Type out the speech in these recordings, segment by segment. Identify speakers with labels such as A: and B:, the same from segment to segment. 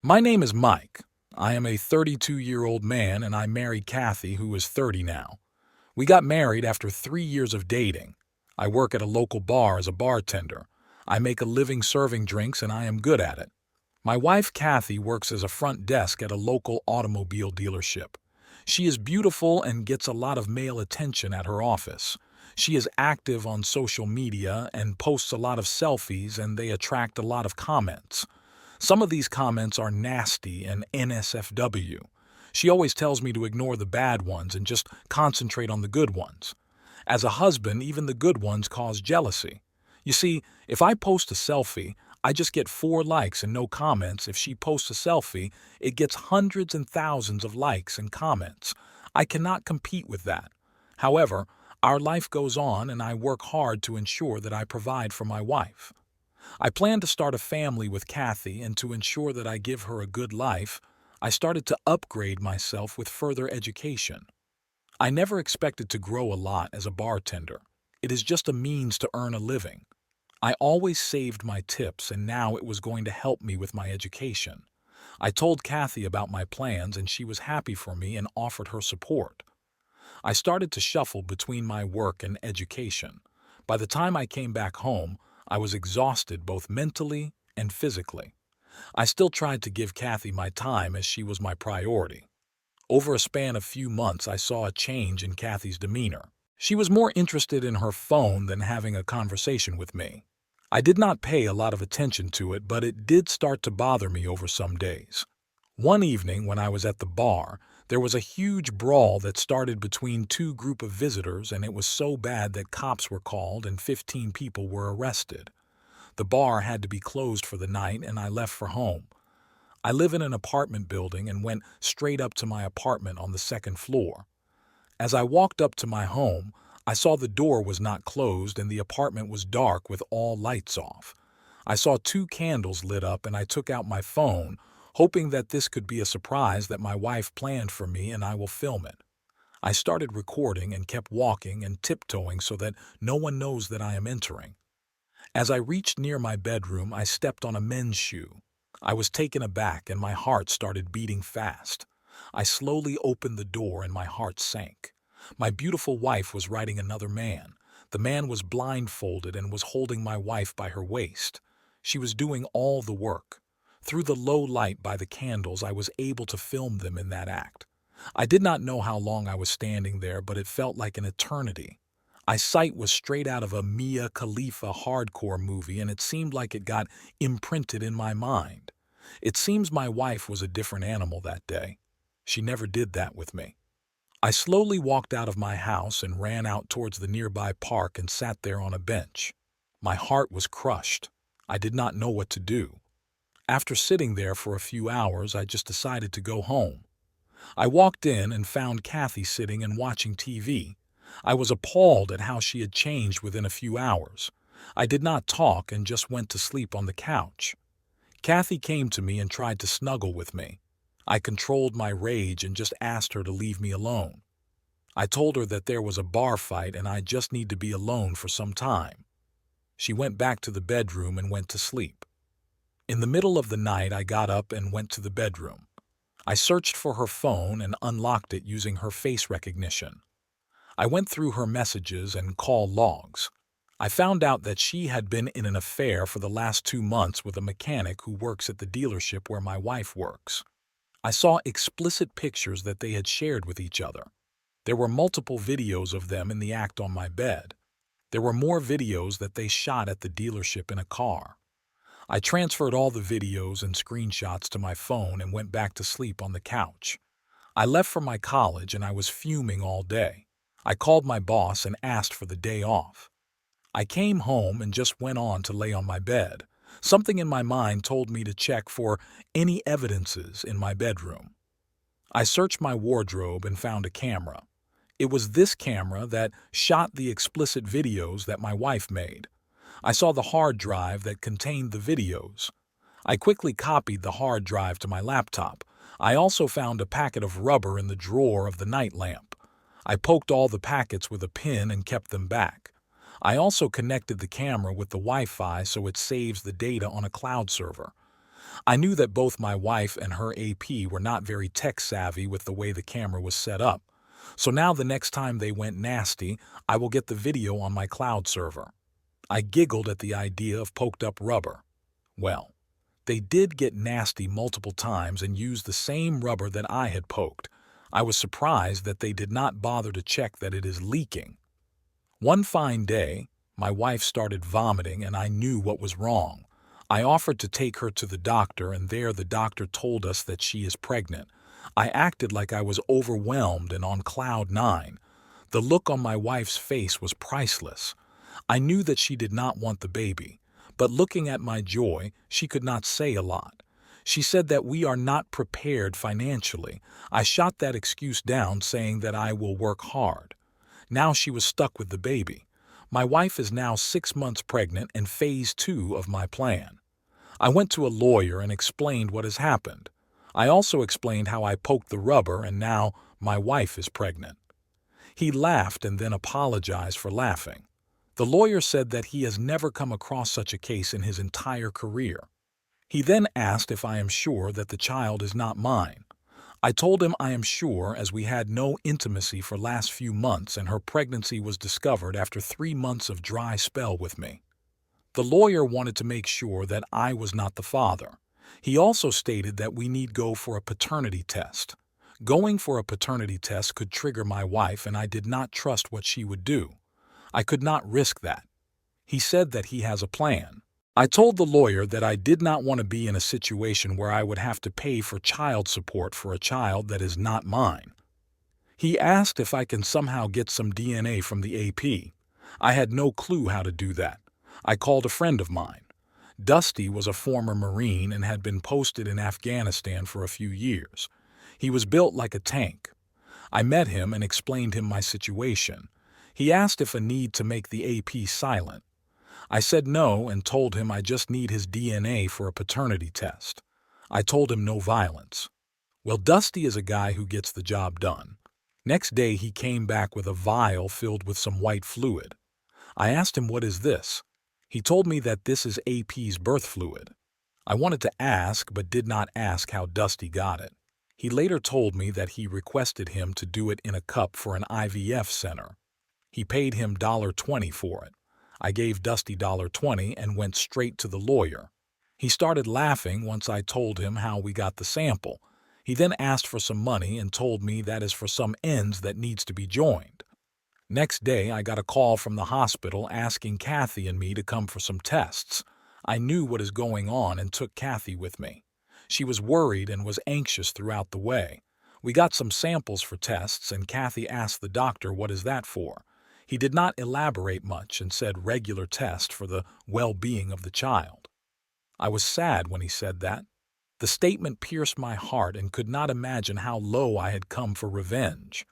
A: My name is Mike. I am a 32-year-old man and I married Kathy, who is 30 now. We got married after 3 years of dating. I work at a local bar as a bartender. I make a living serving drinks and I am good at it. My wife Kathy works as a front desk at a local automobile dealership. She is beautiful and gets a lot of male attention at her office. She is active on social media and posts a lot of selfies and they attract a lot of comments. Some of these comments are nasty and NSFW. She always tells me to ignore the bad ones and just concentrate on the good ones. As a husband, even the good ones cause jealousy. You see, if I post a selfie, I just get 4 likes and no comments. If she posts a selfie, it gets hundreds and thousands of likes and comments. I cannot compete with that. However, our life goes on and I work hard to ensure that I provide for my wife. I plan to start a family with Kathy, and to ensure that I give her a good life, I started to upgrade myself with further education. I never expected to grow a lot as a bartender. It is just a means to earn a living. I always saved my tips, and now it was going to help me with my education. I told Kathy about my plans, and she was happy for me and offered her support. I started to shuffle between my work and education. By the time I came back home, I was exhausted both mentally and physically. I still tried to give Kathy my time as she was my priority. Over a span of few months, I saw a change in Kathy's demeanor. She was more interested in her phone than having a conversation with me. I did not pay a lot of attention to it, but it did start to bother me over some days. One evening, when I was at the bar, there was a huge brawl that started between two groups of visitors, and it was so bad that cops were called and 15 people were arrested. The bar had to be closed for the night, and I left for home. I live in an apartment building and went straight up to my apartment on the second floor. As I walked up to my home, I saw the door was not closed and the apartment was dark with all lights off. I saw 2 candles lit up and I took out my phone, hoping that this could be a surprise that my wife planned for me and I will film it. I started recording and kept walking and tiptoeing so that no one knows that I am entering. As I reached near my bedroom, I stepped on a men's shoe. I was taken aback and my heart started beating fast. I slowly opened the door and my heart sank. My beautiful wife was riding another man. The man was blindfolded and was holding my wife by her waist. She was doing all the work. Through the low light by the candles, I was able to film them in that act. I did not know how long I was standing there, but it felt like an eternity. My sight was straight out of a Mia Khalifa hardcore movie, and it seemed like it got imprinted in my mind. It seems my wife was a different animal that day. She never did that with me. I slowly walked out of my house and ran out towards the nearby park and sat there on a bench. My heart was crushed. I did not know what to do. After sitting there for a few hours, I just decided to go home. I walked in and found Kathy sitting and watching TV. I was appalled at how she had changed within a few hours. I did not talk and just went to sleep on the couch. Kathy came to me and tried to snuggle with me. I controlled my rage and just asked her to leave me alone. I told her that there was a bar fight and I just need to be alone for some time. She went back to the bedroom and went to sleep. In the middle of the night, I got up and went to the bedroom. I searched for her phone and unlocked it using her face recognition. I went through her messages and call logs. I found out that she had been in an affair for the last 2 months with a mechanic who works at the dealership where my wife works. I saw explicit pictures that they had shared with each other. There were multiple videos of them in the act on my bed. There were more videos that they shot at the dealership in a car. I transferred all the videos and screenshots to my phone and went back to sleep on the couch. I left for my college and I was fuming all day. I called my boss and asked for the day off. I came home and just went on to lay on my bed. Something in my mind told me to check for any evidences in my bedroom. I searched my wardrobe and found a camera. It was this camera that shot the explicit videos that my wife made. I saw the hard drive that contained the videos. I quickly copied the hard drive to my laptop. I also found a packet of rubber in the drawer of the night lamp. I poked all the packets with a pin and kept them back. I also connected the camera with the Wi-Fi so it saves the data on a cloud server. I knew that both my wife and her AP were not very tech-savvy with the way the camera was set up. So now the next time they went nasty, I will get the video on my cloud server. I giggled at the idea of poked-up rubber. Well, they did get nasty multiple times and used the same rubber that I had poked. I was surprised that they did not bother to check that it is leaking. One fine day, my wife started vomiting and I knew what was wrong. I offered to take her to the doctor, and there the doctor told us that she is pregnant. I acted like I was overwhelmed and on cloud nine. The look on my wife's face was priceless. I knew that she did not want the baby, but looking at my joy, she could not say a lot. She said that we are not prepared financially. I shot that excuse down, saying that I will work hard. Now she was stuck with the baby. My wife is now 6 months pregnant and phase 2 of my plan. I went to a lawyer and explained what has happened. I also explained how I poked the rubber and now my wife is pregnant. He laughed and then apologized for laughing. The lawyer said that he has never come across such a case in his entire career. He then asked if I am sure that the child is not mine. I told him I am sure, as we had no intimacy for last few months and her pregnancy was discovered after 3 months of dry spell with me. The lawyer wanted to make sure that I was not the father. He also stated that we need go for a paternity test. Going for a paternity test could trigger my wife, and I did not trust what she would do. I could not risk that. He said that he has a plan. I told the lawyer that I did not want to be in a situation where I would have to pay for child support for a child that is not mine. He asked if I can somehow get some DNA from the AP. I had no clue how to do that. I called a friend of mine. Dusty was a former Marine and had been posted in Afghanistan for a few years. He was built like a tank. I met him and explained him my situation. He asked if a need to make the AP silent. I said no and told him I just need his DNA for a paternity test. I told him no violence. Well, Dusty is a guy who gets the job done. Next day he came back with a vial filled with some white fluid. I asked him, "What is this?" He told me that this is AP's birth fluid. I wanted to ask but did not ask how Dusty got it. He later told me that he requested him to do it in a cup for an IVF center. He paid him $20 for it. I gave Dusty $20 and went straight to the lawyer. He started laughing once I told him how we got the sample. He then asked for some money and told me that is for some ends that needs to be joined. Next day, I got a call from the hospital asking Kathy and me to come for some tests. I knew what is going on and took Kathy with me. She was worried and was anxious throughout the way. We got some samples for tests, and Kathy asked the doctor what is that for. He did not elaborate much and said regular test for the well-being of the child. I was sad when he said that. The statement pierced my heart and could not imagine how low I had come for revenge.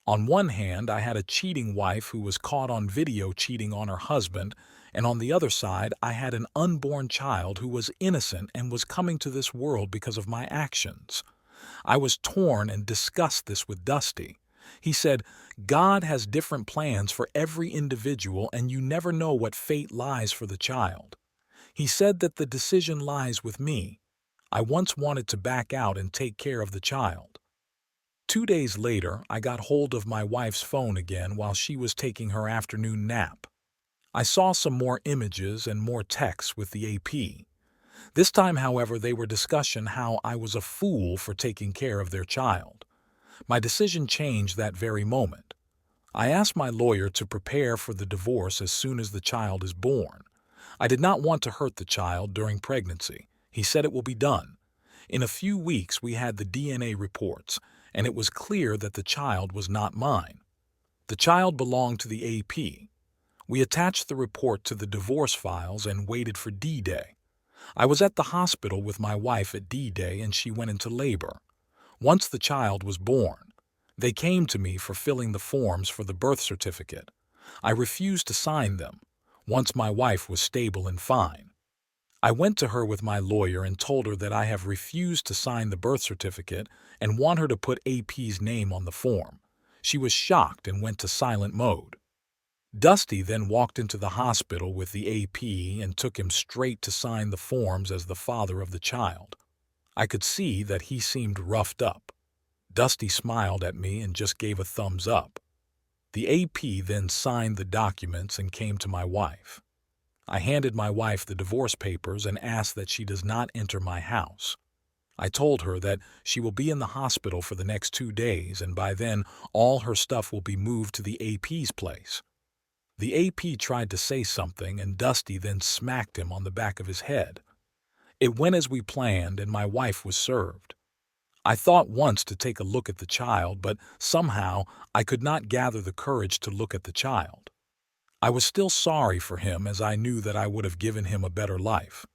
A: On one hand, I had a cheating wife who was caught on video cheating on her husband, and on the other side, I had an unborn child who was innocent and was coming to this world because of my actions. I was torn and discussed this with Dusty. He said, "God has different plans for every individual and you never know what fate lies for the child." He said that the decision lies with me. I once wanted to back out and take care of the child. 2 days later, I got hold of my wife's phone again while she was taking her afternoon nap. I saw some more images and more texts with the AP. This time, however, they were discussing how I was a fool for taking care of their child. My decision changed that very moment. I asked my lawyer to prepare for the divorce as soon as the child is born. I did not want to hurt the child during pregnancy. He said it will be done. In a few weeks, we had the DNA reports, and it was clear that the child was not mine. The child belonged to the AP. We attached the report to the divorce files and waited for D-Day. I was at the hospital with my wife at D-Day and she went into labor. Once the child was born, they came to me for filling the forms for the birth certificate. I refused to sign them, once my wife was stable and fine. I went to her with my lawyer and told her that I have refused to sign the birth certificate and want her to put AP's name on the form. She was shocked and went to silent mode. Dusty then walked into the hospital with the AP and took him straight to sign the forms as the father of the child. I could see that he seemed roughed up. Dusty smiled at me and just gave a thumbs up. The AP then signed the documents and came to my wife. I handed my wife the divorce papers and asked that she does not enter my house. I told her that she will be in the hospital for the next 2 days, and by then all her stuff will be moved to the AP's place. The AP tried to say something, and Dusty then smacked him on the back of his head. It went as we planned, and my wife was served. I thought once to take a look at the child, but somehow I could not gather the courage to look at the child. I was still sorry for him, as I knew that I would have given him a better life.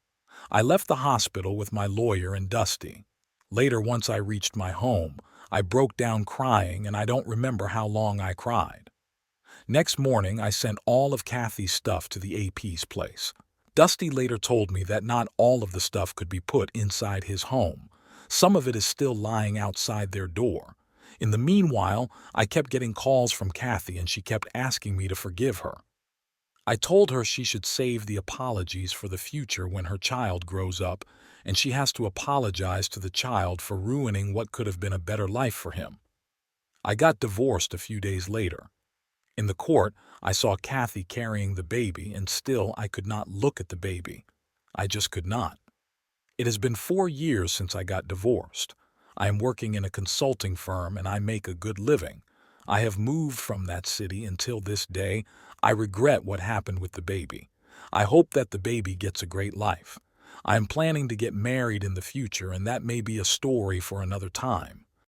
A: I left the hospital with my lawyer and Dusty. Later, once I reached my home, I broke down crying, and I don't remember how long I cried. Next morning, I sent all of Kathy's stuff to the AP's place. Dusty later told me that not all of the stuff could be put inside his home. Some of it is still lying outside their door. In the meanwhile, I kept getting calls from Kathy, and she kept asking me to forgive her. I told her she should save the apologies for the future when her child grows up, and she has to apologize to the child for ruining what could have been a better life for him. I got divorced a few days later. In the court, I saw Kathy carrying the baby, and still I could not look at the baby. I just could not. It has been 4 years since I got divorced. I am working in a consulting firm, and I make a good living. I have moved from that city until this day. I regret what happened with the baby. I hope that the baby gets a great life. I am planning to get married in the future, and that may be a story for another time.